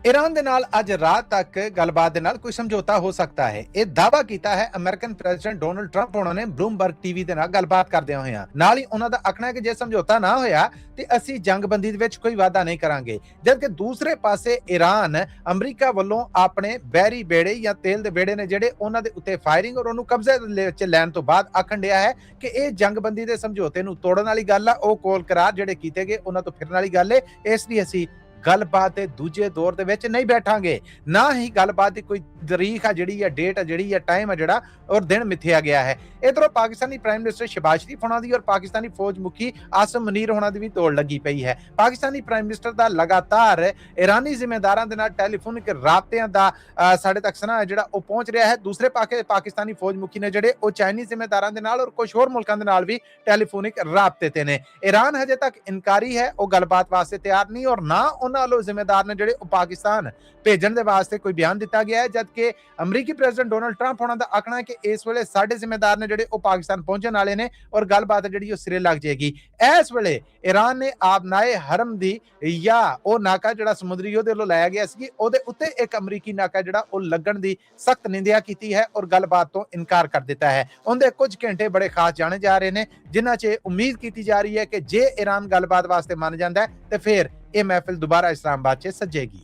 Iran ਦੇ ਨਾਲ ਅੱਜ ਰਾਤ ਤੱਕ ਗੱਲਬਾਤ ਦੇ ਨਾਲ ਕੋਈ ਸਮਝੌਤਾ ਹੋ ਸਕਦਾ ਹੈ। ਇਹ ਦਾਅਵਾ ਕੀਤਾ ਹੈ ਅਮਰੀਕਨ ਪ੍ਰੈਜ਼ੀਡੈਂਟ ਡੋਨਲਡ ਟਰੰਪ ਉਹਨਾਂ ਨੇ ਬਲੂਮਬਰਗ ਟੀਵੀ ਦੇ ਨਾਲ ਗੱਲਬਾਤ ਕਰਦਿਆਂ ਹੋਇਆਂ। ਨਾਲ ਹੀ ਉਹਨਾਂ ਦਾ ਆਖਣਾ ਹੈ ਕਿ ਜੇ ਸਮਝੌਤਾ ਨਾ ਹੋਇਆ ਤੇ ਅਸੀਂ ਜੰਗਬੰਦੀ ਦੇ ਵਿੱਚ ਕੋਈ ਵਾਅਦਾ ਨਹੀਂ ਕਰਾਂਗੇ। ਜਦਕਿ ਦੂਸਰੇ ਪਾਸੇ ਈਰਾਨ ਅਮਰੀਕਾ ਵੱਲੋਂ ਆਪਣੇ ਬਹਿਰੀ ਬੇੜੇ ਜਾਂ ਤੇਲ ਦੇ ਬੇੜੇ ਨੇ ਜਿਹੜੇ ਉਹਨਾਂ ਦੇ ਉੱਤੇ ਫਾਇਰਿੰਗ ਔਰ ਉਹਨੂੰ ਕਬਜ਼ੇ ਵਿੱਚ ਲੈਣ ਤੋਂ ਬਾਅਦ ਆਖਣ ਡਿਆ ਹੈ ਕਿ ਇਹ ਜੰਗਬੰਦੀ ਦੇ ਸਮਝੌਤੇ ਨੂੰ ਤੋੜਨ ਵਾਲੀ ਗੱਲ ਆ। ਉਹ ਕੋਲ ਕਰਾਰ ਜਿਹੜੇ ਕੀਤੇ ਗਏ ਉਹਨਾਂ ਤੋਂ ਫਿਰਨ ਵਾਲੀ ਗੱਲ ਹੈ। ਇਸ ਲਈ ਅਸੀਂ ਗੱਲਬਾਤ ਦੇ ਦੂਜੇ ਦੌਰ ਦੇ ਵਿੱਚ ਨਹੀਂ ਬੈਠਾਂਗੇ, ਨਾ ਹੀ ਗੱਲਬਾਤ ਦੀ ਕੋਈ ਤਰੀਕ ਆ ਜਿਹੜੀ ਆ, ਡੇਟ ਆ ਜਿਹੜੀ ਆ, ਟਾਈਮ ਆ ਜਿਹੜਾ ਔਰ ਦਿਨ ਮਿਥਿਆ ਗਿਆ ਹੈ। ਇਧਰੋਂ ਪਾਕਿਸਤਾਨੀ ਪ੍ਰਾਈਮ ਮਿਨਿਸਟਰ ਸ਼ਹਿਬਾਜ਼ ਸ਼ਰੀਫ ਹੋਣਾ ਦੀ ਔਰ ਪਾਕਿਸਤਾਨੀ ਫੌਜ ਮੁਖੀ ਆਸਮ ਮਨੀਰ ਹੋਣਾ ਦੀ ਵੀ ਤੋੜ ਲੱਗੀ ਪਈ ਹੈ। ਪਾਕਿਸਤਾਨੀ ਪ੍ਰਾਈਮ ਮਿਨਿਸਟਰ ਦਾ ਲਗਾਤਾਰ ਈਰਾਨੀ ਜ਼ਿੰਮੇਦਾਰਾਂ ਦੇ ਨਾਲ ਟੈਲੀਫੋਨਿਕ ਰਾਬਤਿਆਂ ਦਾ ਸਾਡੇ ਤੱਕ ਸੁਨਾ ਜਿਹੜਾ ਉਹ ਪਹੁੰਚ ਰਿਹਾ ਹੈ। ਦੂਸਰੇ ਪਾਕਿਸਤਾਨੀ ਫੌਜ ਮੁਖੀ ਨੇ ਜਿਹੜੇ ਉਹ ਚਾਈਨੀਜ਼ ਜ਼ਿੰਮੇਦਾਰਾਂ ਦੇ ਨਾਲ ਔਰ ਕੁਝ ਹੋਰ ਮੁਲਕਾਂ ਦੇ ਨਾਲ ਵੀ ਟੈਲੀਫੋਨਿਕ ਰਾਬਤੇ ਤੇ ਨੇ। ਈਰਾਨ ਹਜੇ ਤੱਕ ਇਨਕਾਰੀ ਹੈ, ਉਹ ਗੱਲਬਾਤ ਵਾਸਤੇ ਤਿਆਰ ਨਹੀਂ ਔਰ ਨਾ ਉਹਨਾਂ ਵੱਲੋਂ ਜ਼ਿੰਮੇਦਾਰ ਨੇ ਜਿਹੜੇ ਉਹ ਪਾਕਿਸਤਾਨ ਭੇਜਣ ਦੇ ਵਾਸਤੇ ਕੋਈ ਬਿਆਨ ਦਿੱਤਾ ਗਿਆ ਹੈ। ਜਦਕਿ ਅਮਰੀਕੀ ਪ੍ਰੈਜ਼ੀਡੈਂਟ ਡੋਨਲਡ ਟਰੰਪ ਹੋਣਾ ਦਾ ਆਖਣਾ ਹੈ ਕਿ ਇਸ ਵੇਲੇ ਸਾਡੇ ਜ਼ਿੰਮੇਦਾਰ ਨੇ ਜਿਹੜੇ ਉਹ ਪਾਕਿਸਤਾਨ ਪਹੁੰਚਣ ਵਾਲੇ ਨੇ ਔਰ ਗੱਲਬਾਤ ਜਿਹੜੀ ਉਹ ਸਿਰੇ ਲੱਗ ਜਾਏਗੀ। ਇਸ ਵੇਲੇ ਈਰਾਨ ਨੇ ਆਬਨਾਏ ਹਰਮ ਦੀ ਜਾਂ ਉਹ ਨਾਕਾ ਜਿਹੜਾ ਸਮੁੰਦਰੀ ਯੋਧੇ ਵੱਲੋਂ ਲਾਇਆ ਗਿਆ ਸੀ ਉਹਦੇ ਉੱਤੇ ਇੱਕ ਅਮਰੀਕੀ ਨਾਕਾ ਜਿਹੜਾ ਉਹ ਲੱਗਣ ਦੀ ਸਖਤ ਨਿੰਦਿਆ ਕੀਤੀ ਹੈ ਔਰ ਗੱਲਬਾਤ ਤੋਂ ਇਨਕਾਰ ਕਰ ਦਿੱਤਾ ਹੈ। ਉਹਦੇ ਕੁਝ ਘੰਟੇ ਬੜੇ ਖਾਸ ਜਾਣੇ ਜਾ ਰਹੇ ਨੇ ਜਿਨ੍ਹਾਂ 'ਚ ਉਮੀਦ ਕੀਤੀ ਜਾ ਰਹੀ ਹੈ ਕਿ ਜੇ ਈਰਾਨ ਗੱਲਬਾਤ ਵਾਸਤੇ ਮੰਨ ਜਾਂਦਾ ਹੈ ਤੇ ਫਿਰ ਇਹ ਮਹਿਫਿਲ ਦੁਬਾਰਾ ਇਸਲਾਮਾਬਾਦ 'ਚ ਸਜੇਗੀ।